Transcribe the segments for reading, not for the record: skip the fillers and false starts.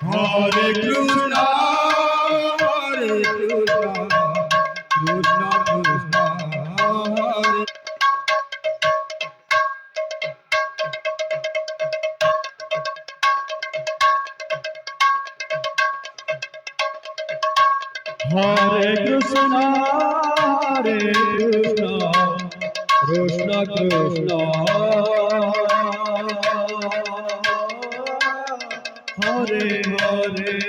Hare Krishna, Krishna Krishna, Hare Hare Krishna, Krishna Krishna, Hare Hare.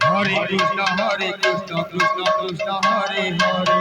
Hare Krishna, Hare Krishna, Krishna Krishna, Hare Hare.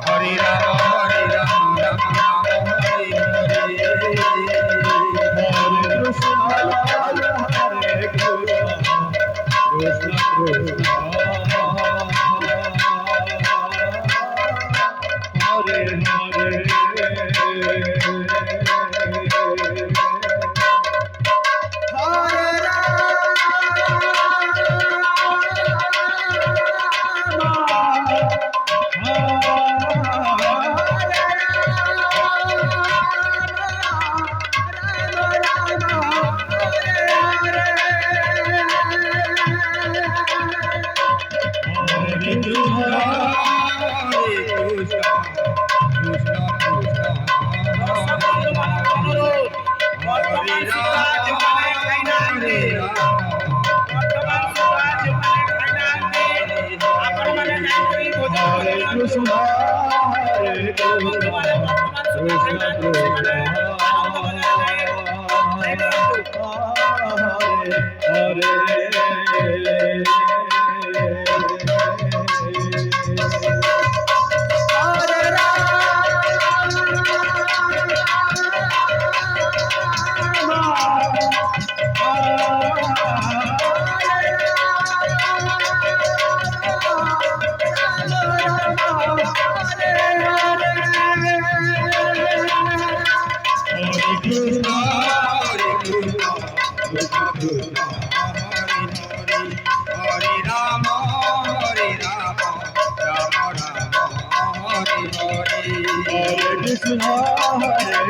Hare Rama, Hare Rama, Rama Rama, Hare Hare. Hare Krishna, Hare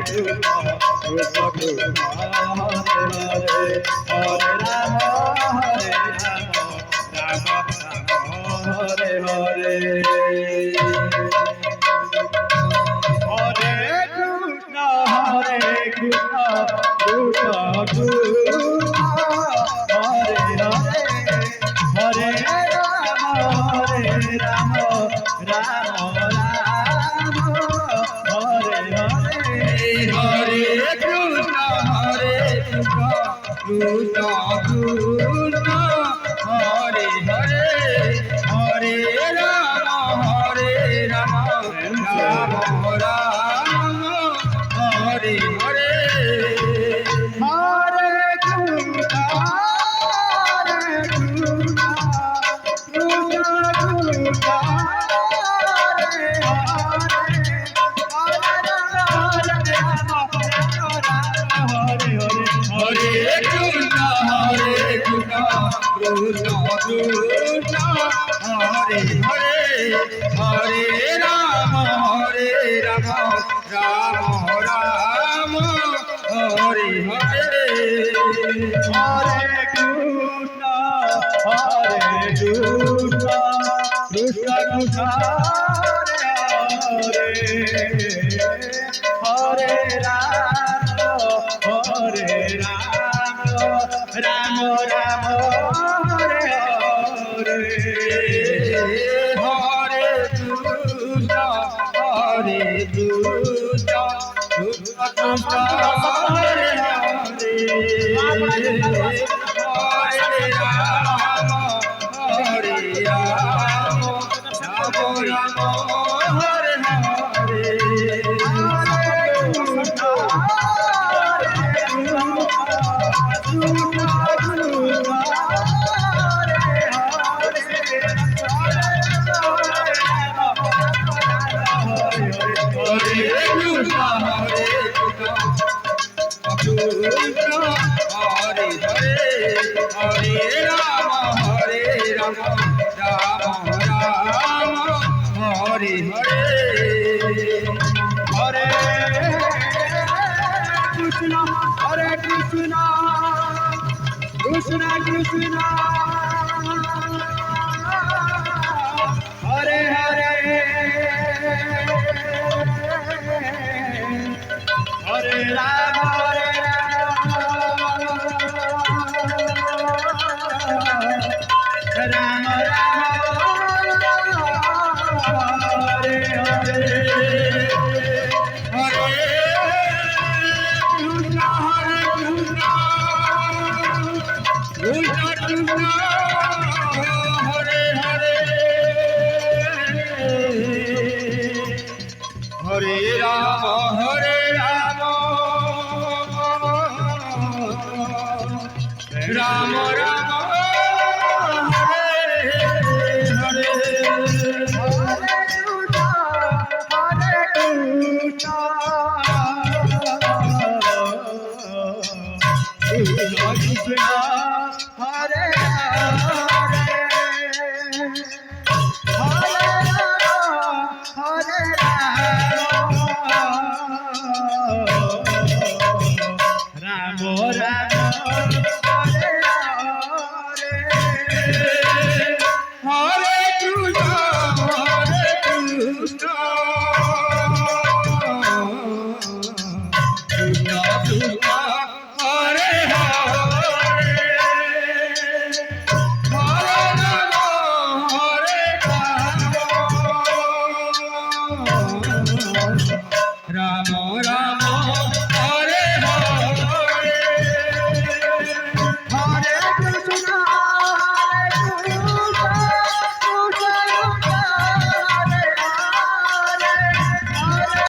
Krishna, Krishna Krishna, Hare Hare. Hari Hare Hare Krishna Krishna Krishna Hare Ram Ram Ram Hare Hare Hare Krishna Hare Krishna Krishna Krishna Hare Hare Hare Ram Hare Ram Ram Ram Hare Hare Hare Hare Hare Krishna Krishna Krishna Hare Hare Hare Ram Ram Ram Hare Hare Hare Ram Ram Ram Hare Hare Krishna